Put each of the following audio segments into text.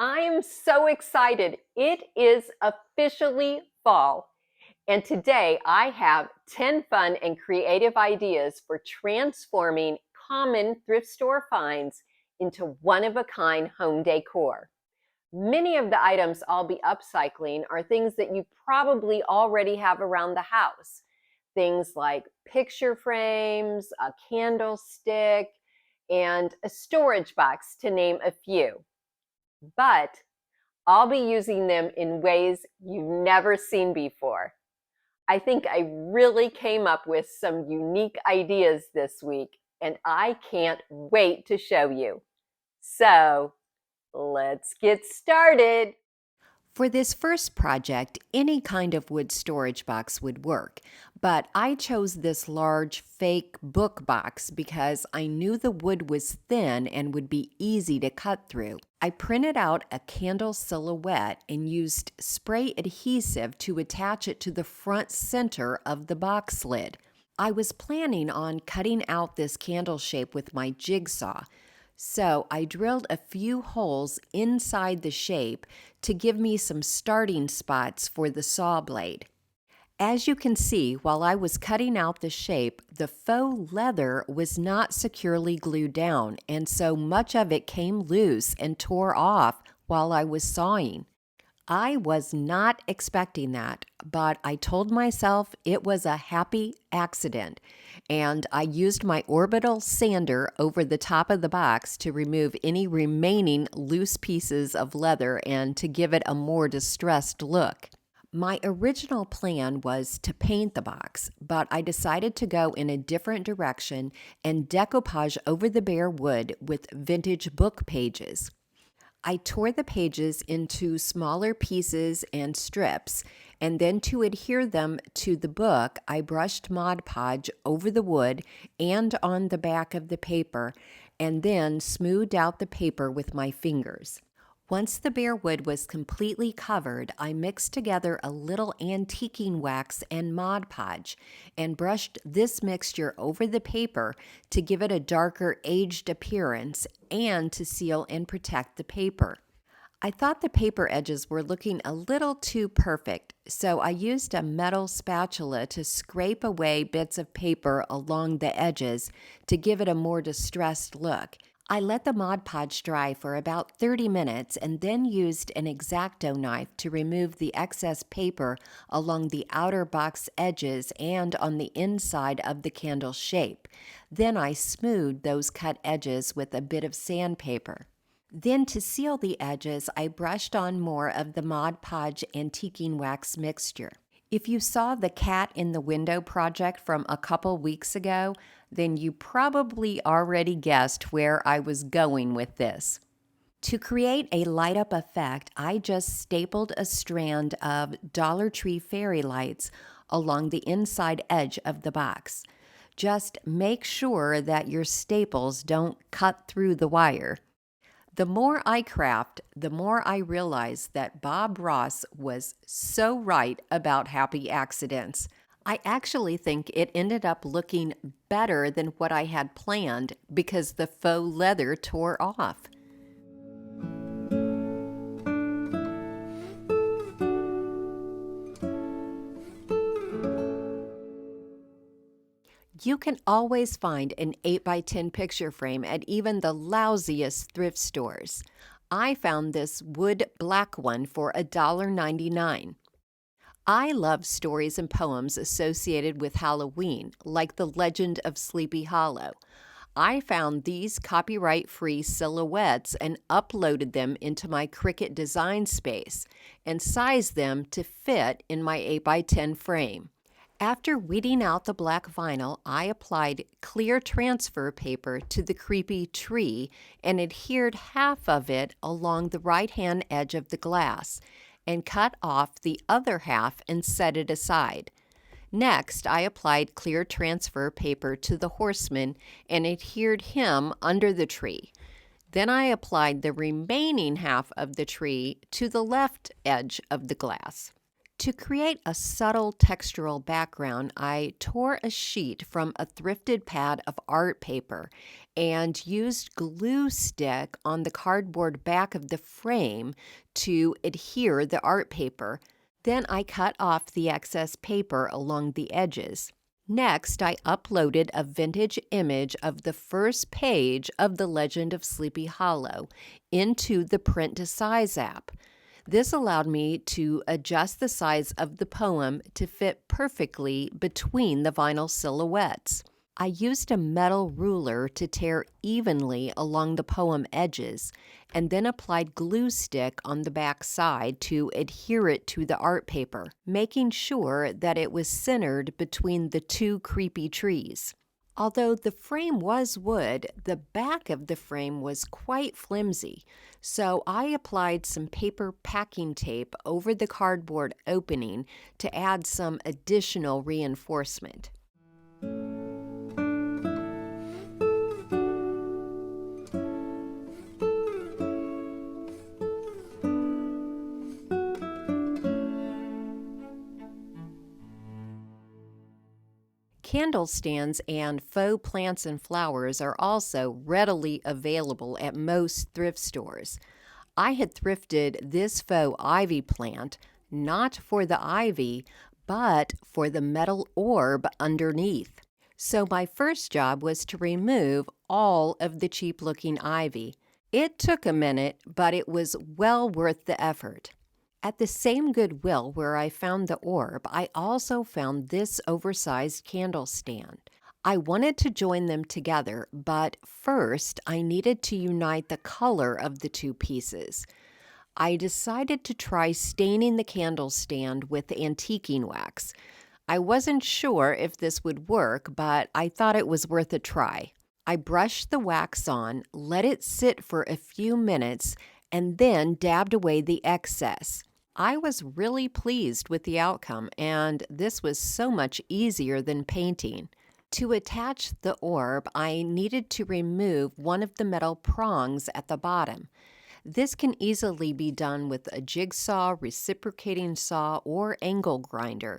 I am so excited. It is officially fall. And today I have 10 fun and creative ideas for transforming common thrift store finds into one-of-a-kind home decor. Many of the items I'll be upcycling are things that you probably already have around the house. Things like picture frames, a candlestick, and a storage box, to name a few. But I'll be using them in ways you've never seen before. I think I really came up with some unique ideas this week, and I can't wait to show you. So let's get started. For this first project, any kind of wood storage box would work, but I chose this large fake book box because I knew the wood was thin and would be easy to cut through. I printed out a candle silhouette and used spray adhesive to attach it to the front center of the box lid. I was planning on cutting out this candle shape with my jigsaw, so I drilled a few holes inside the shape to give me some starting spots for the saw blade. As you can see, while I was cutting out the shape, the faux leather was not securely glued down, and so much of it came loose and tore off while I was sawing. I was not expecting that, but I told myself it was a happy accident, and I used my orbital sander over the top of the box to remove any remaining loose pieces of leather and to give it a more distressed look. My original plan was to paint the box, but I decided to go in a different direction and decoupage over the bare wood with vintage book pages. I tore the pages into smaller pieces and strips, and then to adhere them to the book, I brushed Mod Podge over the wood and on the back of the paper, and then smoothed out the paper with my fingers. Once the bare wood was completely covered, I mixed together a little antiquing wax and Mod Podge and brushed this mixture over the paper to give it a darker aged appearance and to seal and protect the paper. I thought the paper edges were looking a little too perfect, so I used a metal spatula to scrape away bits of paper along the edges to give it a more distressed look. I let the Mod Podge dry for about 30 minutes and then used an X-Acto knife to remove the excess paper along the outer box edges and on the inside of the candle shape. Then I smoothed those cut edges with a bit of sandpaper. Then to seal the edges, I brushed on more of the Mod Podge antiquing wax mixture. If you saw the cat in the window project from a couple weeks ago, then you probably already guessed where I was going with this. To create a light up effect, I just stapled a strand of Dollar Tree fairy lights along the inside edge of the box. Just make sure that your staples don't cut through the wire. The more I craft, the more I realize that Bob Ross was so right about happy accidents. I actually think it ended up looking better than what I had planned because the faux leather tore off. You can always find an 8x10 picture frame at even the lousiest thrift stores. I found this wood black one for $1.99. I love stories and poems associated with Halloween, like The Legend of Sleepy Hollow. I found these copyright-free silhouettes and uploaded them into my Cricut design space and sized them to fit in my 8x10 frame. After weeding out the black vinyl, I applied clear transfer paper to the creepy tree and adhered half of it along the right-hand edge of the glass and cut off the other half and set it aside. Next, I applied clear transfer paper to the horseman and adhered him under the tree. Then I applied the remaining half of the tree to the left edge of the glass. To create a subtle textural background, I tore a sheet from a thrifted pad of art paper and used glue stick on the cardboard back of the frame to adhere the art paper. Then I cut off the excess paper along the edges. Next, I uploaded a vintage image of the first page of The Legend of Sleepy Hollow into the Print to Size app. This allowed me to adjust the size of the poem to fit perfectly between the vinyl silhouettes. I used a metal ruler to tear evenly along the poem edges and then applied glue stick on the back side to adhere it to the art paper, making sure that it was centered between the two creepy trees. Although the frame was wood, the back of the frame was quite flimsy, so I applied some paper packing tape over the cardboard opening to add some additional reinforcement. Candle stands and faux plants and flowers are also readily available at most thrift stores. I had thrifted this faux ivy plant not for the ivy, but for the metal orb underneath. So my first job was to remove all of the cheap-looking ivy. It took a minute, but it was well worth the effort. At the same Goodwill where I found the orb, I also found this oversized candle stand. I wanted to join them together, but first I needed to unite the color of the two pieces. I decided to try staining the candle stand with antiquing wax. I wasn't sure if this would work, but I thought it was worth a try. I brushed the wax on, let it sit for a few minutes, and then dabbed away the excess. I was really pleased with the outcome, and this was so much easier than painting. To attach the orb, I needed to remove one of the metal prongs at the bottom. This can easily be done with a jigsaw, reciprocating saw, or angle grinder.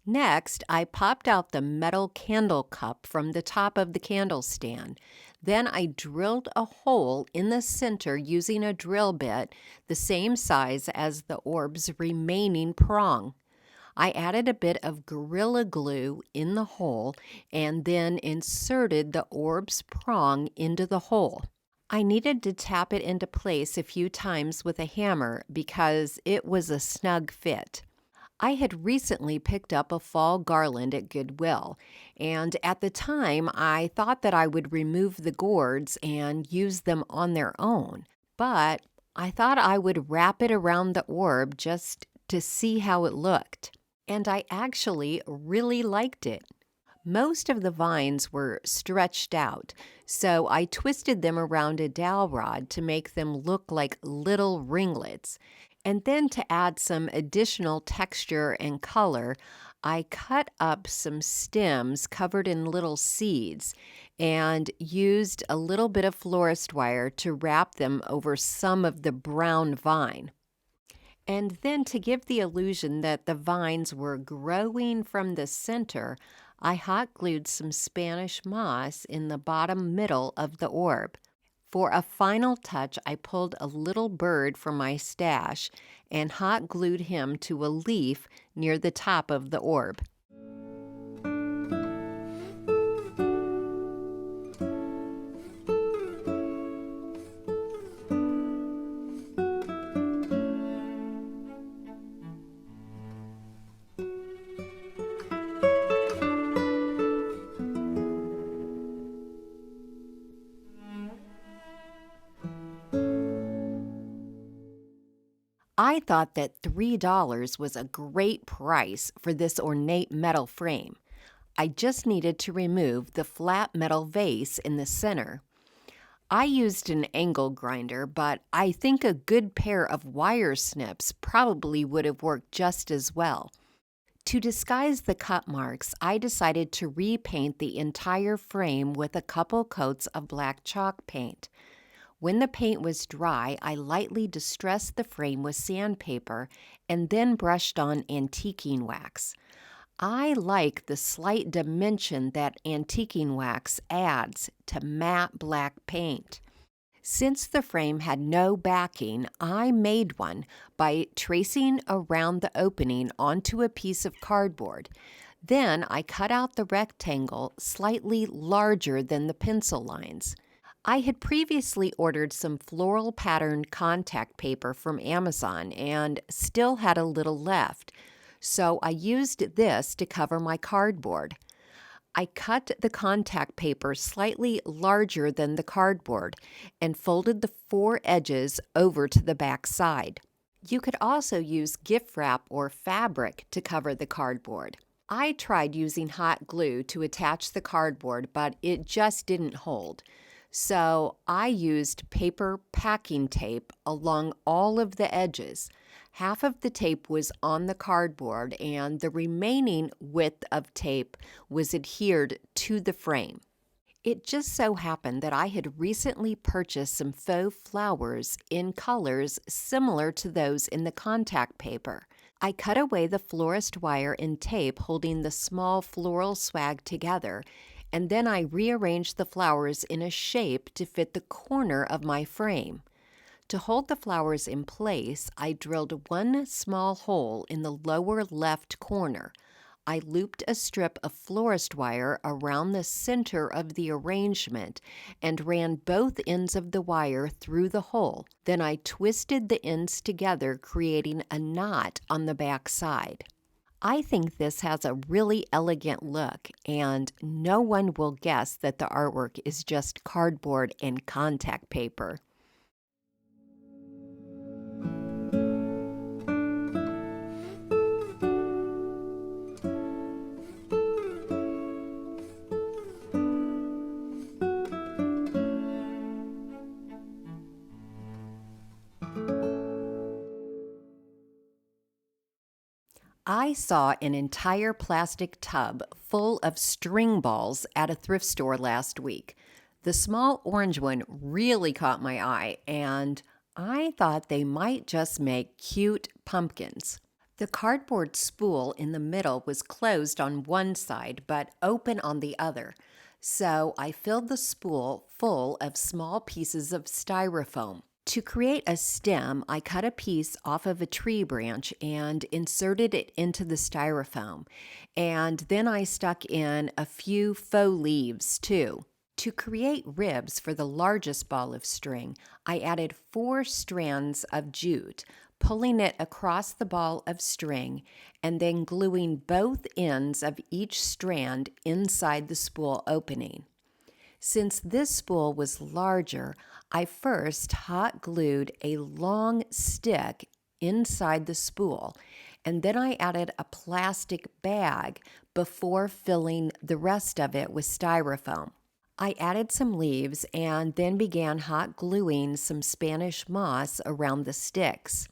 Next, I popped out the metal candle cup from the top of the candle stand. Then I drilled a hole in the center using a drill bit the same size as the orb's remaining prong. I added a bit of Gorilla Glue in the hole and then inserted the orb's prong into the hole. I needed to tap it into place a few times with a hammer because it was a snug fit. I had recently picked up a fall garland at Goodwill, and at the time I thought that I would remove the gourds and use them on their own, but I thought I would wrap it around the orb just to see how it looked, and I actually really liked it. Most of the vines were stretched out, so I twisted them around a dowel rod to make them look like little ringlets. And then to add some additional texture and color, I cut up some stems covered in little seeds and used a little bit of florist wire to wrap them over some of the brown vine. And then to give the illusion that the vines were growing from the center, I hot glued some Spanish moss in the bottom middle of the orb. For a final touch, I pulled a little bird from my stash and hot glued him to a leaf near the top of the orb. I thought that $3 was a great price for this ornate metal frame. I just needed to remove the flat metal vase in the center. I used an angle grinder, but I think a good pair of wire snips probably would have worked just as well. To disguise the cut marks, I decided to repaint the entire frame with a couple coats of black chalk paint. When the paint was dry, I lightly distressed the frame with sandpaper and then brushed on antiquing wax. I like the slight dimension that antiquing wax adds to matte black paint. Since the frame had no backing, I made one by tracing around the opening onto a piece of cardboard. Then I cut out the rectangle slightly larger than the pencil lines. I had previously ordered some floral patterned contact paper from Amazon and still had a little left, so I used this to cover my cardboard. I cut the contact paper slightly larger than the cardboard and folded the four edges over to the back side. You could also use gift wrap or fabric to cover the cardboard. I tried using hot glue to attach the cardboard, but it just didn't hold. So I used paper packing tape along all of the edges. Half of the tape was on the cardboard and the remaining width of tape was adhered to the frame. It just so happened that I had recently purchased some faux flowers in colors similar to those in the contact paper. I cut away the florist wire and tape holding the small floral swag together, and then I rearranged the flowers in a shape to fit the corner of my frame. To hold the flowers in place, I drilled one small hole in the lower left corner. I looped a strip of florist wire around the center of the arrangement and ran both ends of the wire through the hole. Then I twisted the ends together, creating a knot on the back side. I think this has a really elegant look, and no one will guess that the artwork is just cardboard and contact paper. I saw an entire plastic tub full of string balls at a thrift store last week. The small orange one really caught my eye, and I thought they might just make cute pumpkins. The cardboard spool in the middle was closed on one side but open on the other, so I filled the spool full of small pieces of styrofoam. To create a stem, I cut a piece off of a tree branch and inserted it into the styrofoam, and then I stuck in a few faux leaves too. To create ribs for the largest ball of string, I added 4 strands of jute, pulling it across the ball of string and then gluing both ends of each strand inside the spool opening. Since this spool was larger, I first hot glued a long stick inside the spool, and then I added a plastic bag before filling the rest of it with styrofoam. I added some leaves and then began hot gluing some Spanish moss around the sticks.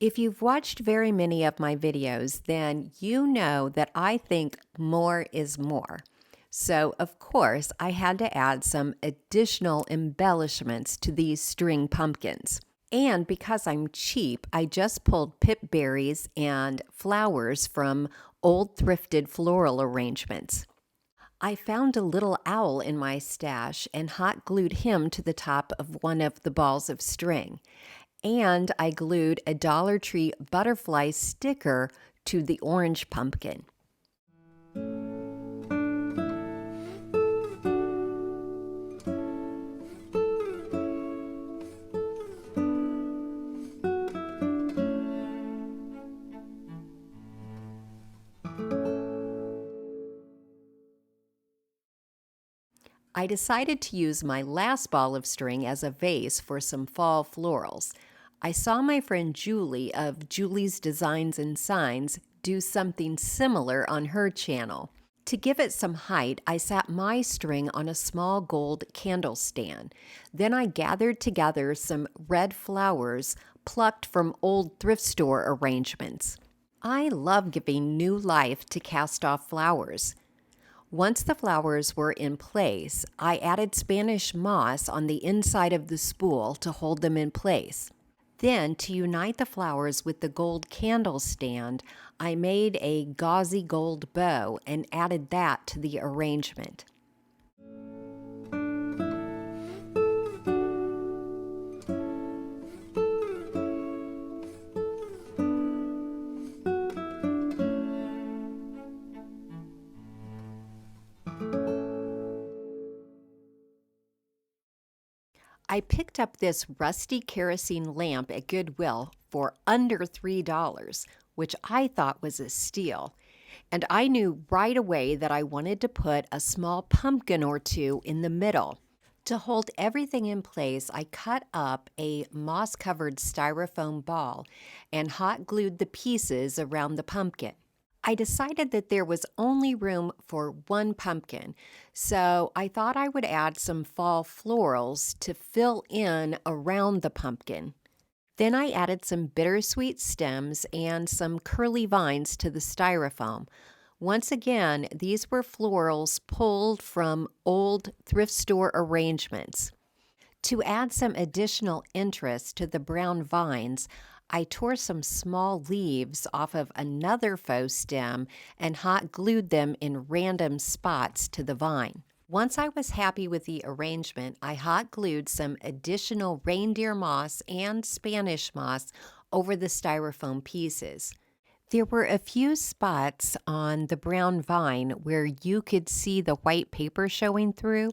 If you've watched very many of my videos, then you know that I think more is more. So, of course, I had to add some additional embellishments to these string pumpkins. And because I'm cheap, I just pulled pip berries and flowers from old thrifted floral arrangements. I found a little owl in my stash and hot glued him to the top of one of the balls of string. And I glued a Dollar Tree butterfly sticker to the orange pumpkin. I decided to use my last ball of string as a vase for some fall florals. I saw my friend Julie of Julie's Designs and Signs do something similar on her channel. To give it some height, I sat my string on a small gold candlestand. Then I gathered together some red flowers plucked from old thrift store arrangements. I love giving new life to cast-off flowers. Once the flowers were in place, I added Spanish moss on the inside of the spool to hold them in place. Then, to unite the flowers with the gold candle stand, I made a gauzy gold bow and added that to the arrangement. I picked up this rusty kerosene lamp at Goodwill for under $3, which I thought was a steal. And I knew right away that I wanted to put a small pumpkin or two in the middle. To hold everything in place, I cut up a moss-covered styrofoam ball and hot glued the pieces around the pumpkin. I decided that there was only room for one pumpkin, so I thought I would add some fall florals to fill in around the pumpkin. Then I added some bittersweet stems and some curly vines to the styrofoam. Once again, these were florals pulled from old thrift store arrangements. To add some additional interest to the brown vines, I tore some small leaves off of another faux stem and hot glued them in random spots to the vine. Once I was happy with the arrangement, I hot glued some additional reindeer moss and Spanish moss over the styrofoam pieces. There were a few spots on the brown vine where you could see the white paper showing through,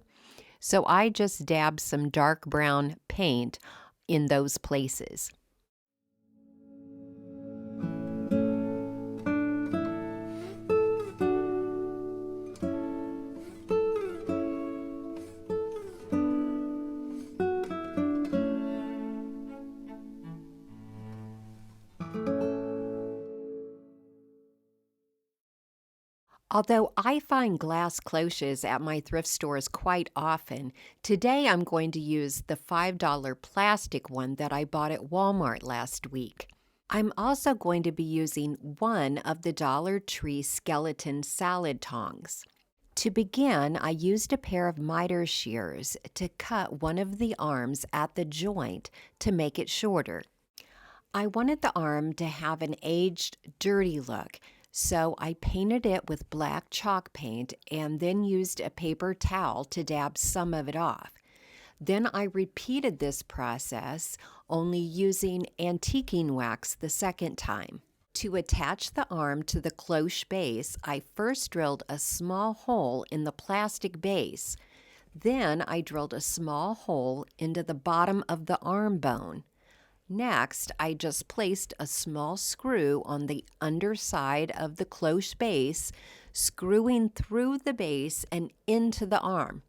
so I just dabbed some dark brown paint in those places. Although I find glass cloches at my thrift stores quite often, today I'm going to use the $5 plastic one that I bought at Walmart last week. I'm also going to be using one of the Dollar Tree skeleton salad tongs. To begin, I used a pair of miter shears to cut one of the arms at the joint to make it shorter. I wanted the arm to have an aged, dirty look, so I painted it with black chalk paint and then used a paper towel to dab some of it off. Then I repeated this process, only using antiquing wax the second time. To attach the arm to the cloche base, I first drilled a small hole in the plastic base. Then I drilled a small hole into the bottom of the arm bone. Next, I just placed a small screw on the underside of the cloche base, screwing through the base and into the arm.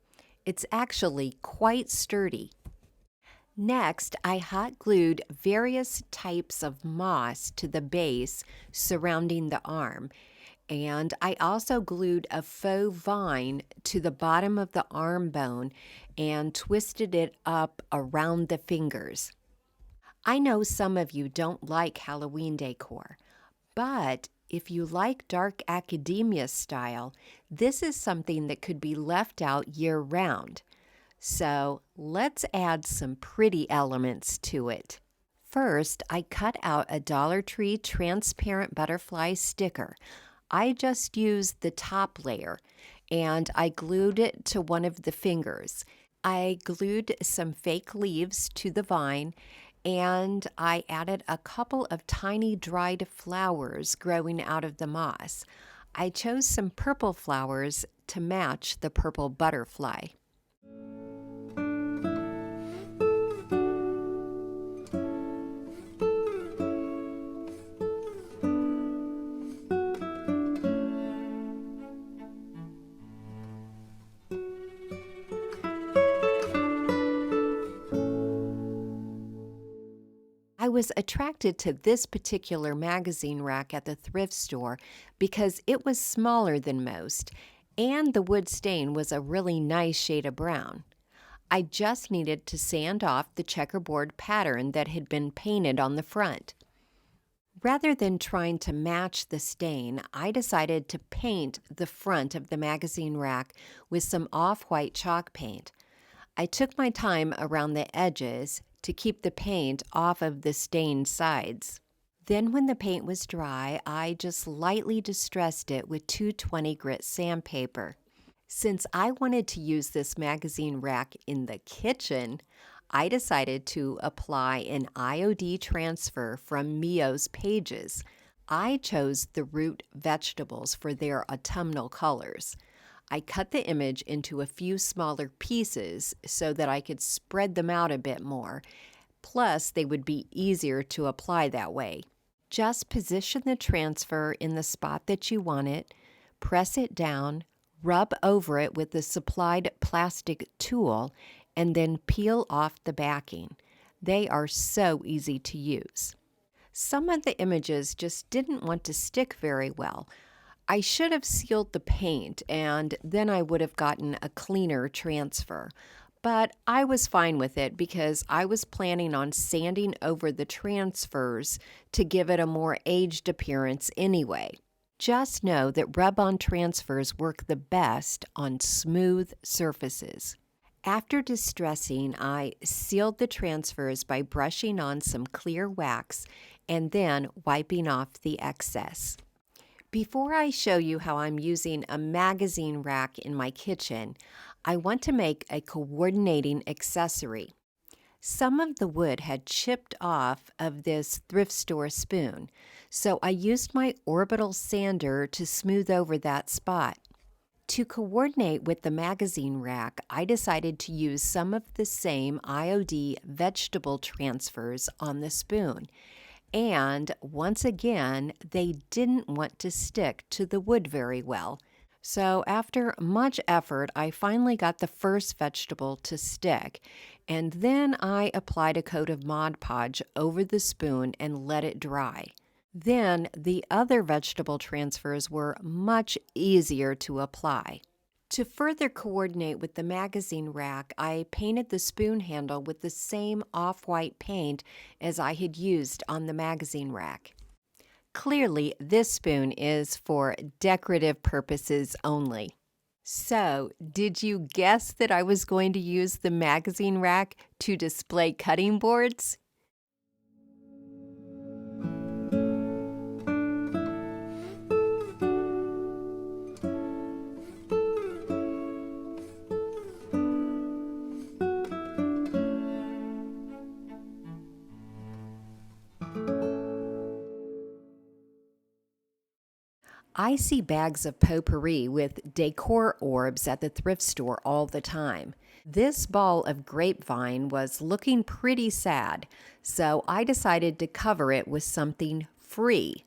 It's actually quite sturdy. Next, I hot glued various types of moss to the base surrounding the arm, and I also glued a faux vine to the bottom of the arm bone and twisted it up around the fingers. I know some of you don't like Halloween decor, but if you like dark academia style, this is something that could be left out year-round. So let's add some pretty elements to it. First, I cut out a Dollar Tree transparent butterfly sticker. I just used the top layer, and I glued it to one of the fingers. I glued some fake leaves to the vine, and I added a couple of tiny dried flowers growing out of the moss. I chose some purple flowers to match the purple butterfly. I was attracted to this particular magazine rack at the thrift store because it was smaller than most, and the wood stain was a really nice shade of brown. I just needed to sand off the checkerboard pattern that had been painted on the front. Rather than trying to match the stain, I decided to paint the front of the magazine rack with some off-white chalk paint. I took my time around the edges to keep the paint off of the stained sides. Then when the paint was dry, I just lightly distressed it with 220 grit sandpaper. Since I wanted to use this magazine rack in the kitchen, I decided to apply an IOD transfer from Mio's pages. I chose the root vegetables for their autumnal colors. I cut the image into a few smaller pieces so that I could spread them out a bit more. Plus, they would be easier to apply that way. Just position the transfer in the spot that you want it, press it down, rub over it with the supplied plastic tool, and then peel off the backing. They are so easy to use. Some of the images just didn't want to stick very well. I should have sealed the paint and then I would have gotten a cleaner transfer. But I was fine with it because I was planning on sanding over the transfers to give it a more aged appearance anyway. Just know that rub-on transfers work the best on smooth surfaces. After distressing, I sealed the transfers by brushing on some clear wax and then wiping off the excess. Before I show you how I'm using a magazine rack in my kitchen, I want to make a coordinating accessory. Some of the wood had chipped off of this thrift store spoon, so I used my orbital sander to smooth over that spot. To coordinate with the magazine rack, I decided to use some of the same IOD vegetable transfers on the spoon. And once again, they didn't want to stick to the wood very well. So after much effort, I finally got the first vegetable to stick, and then I applied a coat of Mod Podge over the spoon and let it dry. Then the other vegetable transfers were much easier to apply. To further coordinate with the magazine rack, I painted the spoon handle with the same off-white paint as I had used on the magazine rack. Clearly, this spoon is for decorative purposes only. So, did you guess that I was going to use the magazine rack to display cutting boards? I see bags of potpourri with decor orbs at the thrift store all the time. This ball of grapevine was looking pretty sad, so I decided to cover it with something free: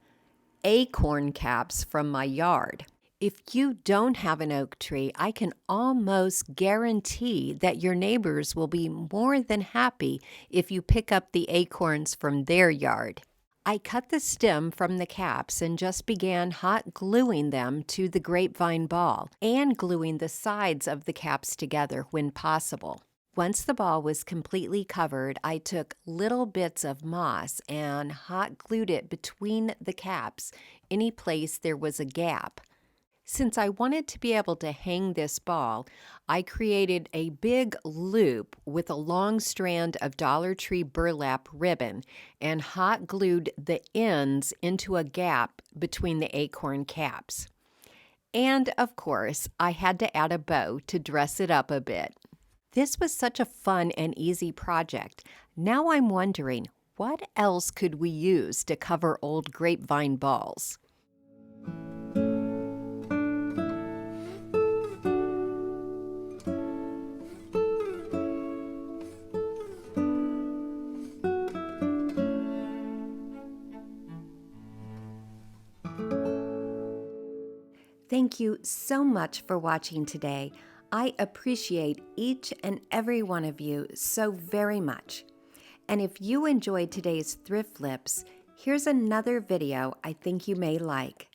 acorn caps from my yard. If you don't have an oak tree, I can almost guarantee that your neighbors will be more than happy if you pick up the acorns from their yard. I cut the stem from the caps and just began hot gluing them to the grapevine ball and gluing the sides of the caps together when possible. Once the ball was completely covered, I took little bits of moss and hot glued it between the caps, any place there was a gap. Since I wanted to be able to hang this ball, I created a big loop with a long strand of Dollar Tree burlap ribbon and hot glued the ends into a gap between the acorn caps. And of course, I had to add a bow to dress it up a bit. This was such a fun and easy project. Now I'm wondering, what else could we use to cover old grapevine balls? Thank you so much for watching today. I appreciate each and every one of you so very much. And if you enjoyed today's thrift flips, here's another video I think you may like.